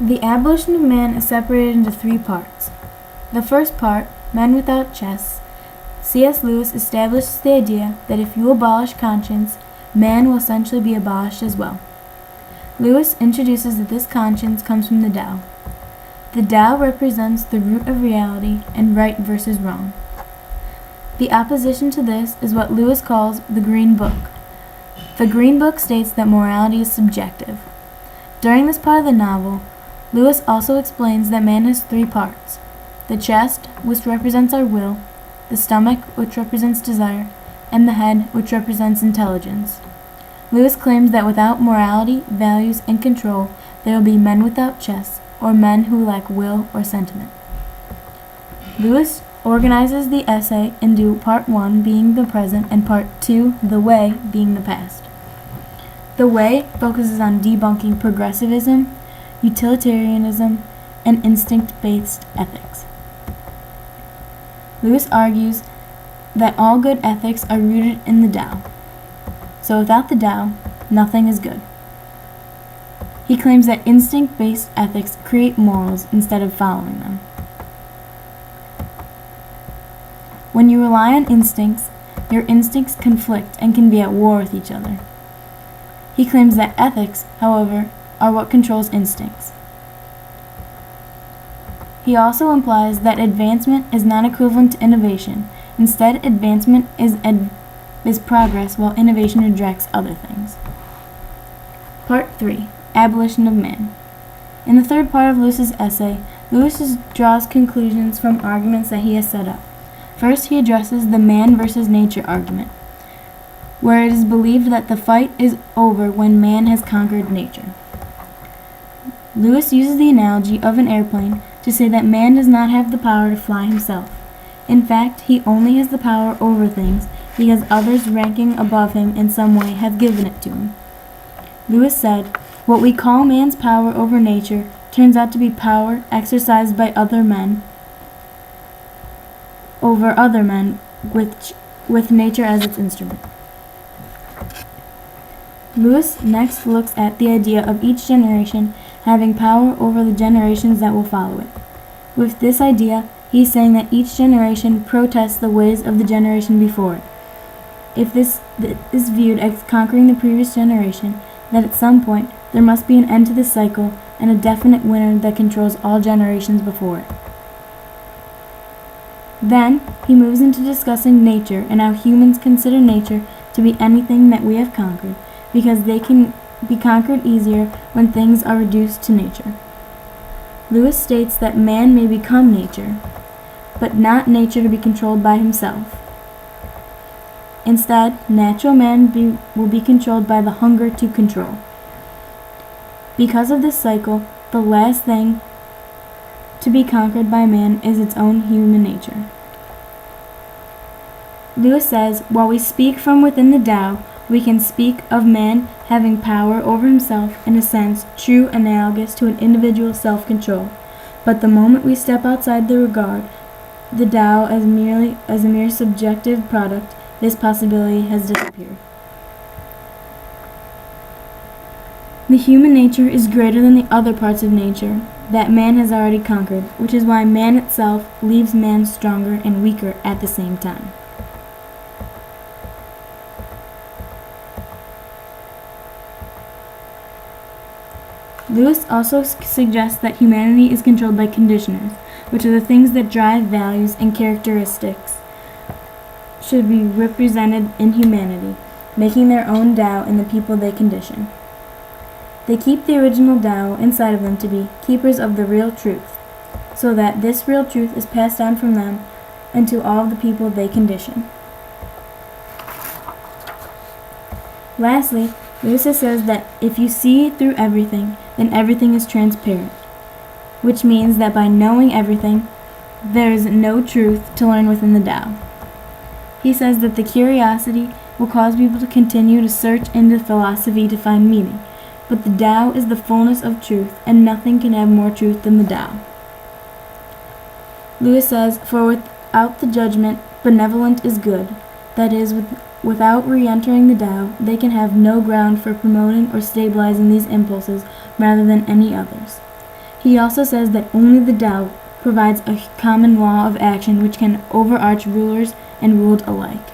The Abolition of Man is separated into three parts. The first part, Men Without Chests, C.S. Lewis establishes the idea that if you abolish conscience, man will essentially be abolished as well. Lewis introduces that this conscience comes from the Tao. The Tao represents the root of reality and right versus wrong. The opposition to this is what Lewis calls the Green Book. The Green Book states that morality is subjective. During this part of the novel, Lewis also explains that man has three parts: the chest, which represents our will, the stomach, which represents desire, and the head, which represents intelligence. Lewis claims that without morality, values, and control, there will be men without chests, or men who lack will or sentiment. Lewis organizes the essay into Part 1 being the present and Part 2, the way, being the past. The way focuses on debunking progressivism, utilitarianism, and instinct-based ethics. Lewis argues that all good ethics are rooted in the Tao. So without the Tao, nothing is good. He claims that instinct-based ethics create morals instead of following them. When you rely on instincts, your instincts conflict and can be at war with each other. He claims that ethics, however, are what controls instincts. He also implies that advancement is not equivalent to innovation. Instead, advancement is progress, while innovation rejects other things. Part 3. Abolition of Man. In the third part of Lewis's essay, Lewis draws conclusions from arguments that he has set up. First, he addresses the man versus nature argument, where it is believed that the fight is over when man has conquered nature. Lewis uses the analogy of an airplane to say that man does not have the power to fly himself. In fact, he only has the power over things because others ranking above him in some way have given it to him. Lewis said, "What we call man's power over nature turns out to be power exercised by other men over other men with nature as its instrument." Lewis next looks at the idea of each generation having power over the generations that will follow it. With this idea, he's saying that each generation protests the ways of the generation before it. If this is viewed as conquering the previous generation, then at some point there must be an end to this cycle and a definite winner that controls all generations before it. Then, he moves into discussing nature and how humans consider nature to be anything that we have conquered, because they can be conquered easier when things are reduced to nature. Lewis states that man may become nature, but not nature to be controlled by himself. Instead, natural man will be controlled by the hunger to control. Because of this cycle, the last thing to be conquered by man is its own human nature. Lewis says, while we speak from within the Tao, we can speak of man having power over himself in a sense true analogous to an individual's self-control. But the moment we step outside the regard the Tao as a mere subjective product, this possibility has disappeared. The human nature is greater than the other parts of nature that man has already conquered, which is why man itself leaves man stronger and weaker at the same time. Lewis also suggests that humanity is controlled by conditioners, which are the things that drive values and characteristics should be represented in humanity, making their own Tao in the people they condition. They keep the original Tao inside of them to be keepers of the real truth, so that this real truth is passed on from them into all of the people they condition. Lastly, Lewis says that if you see through everything, then everything is transparent, which means that by knowing everything, there is no truth to learn within the Tao. He says that the curiosity will cause people to continue to search into philosophy to find meaning, but the Tao is the fullness of truth, and nothing can have more truth than the Tao. Lewis says, for without the judgment, benevolent is good. That is, without re-entering the Tao, they can have no ground for promoting or stabilizing these impulses rather than any others. He also says that only the Tao provides a common law of action which can overarch rulers and ruled alike.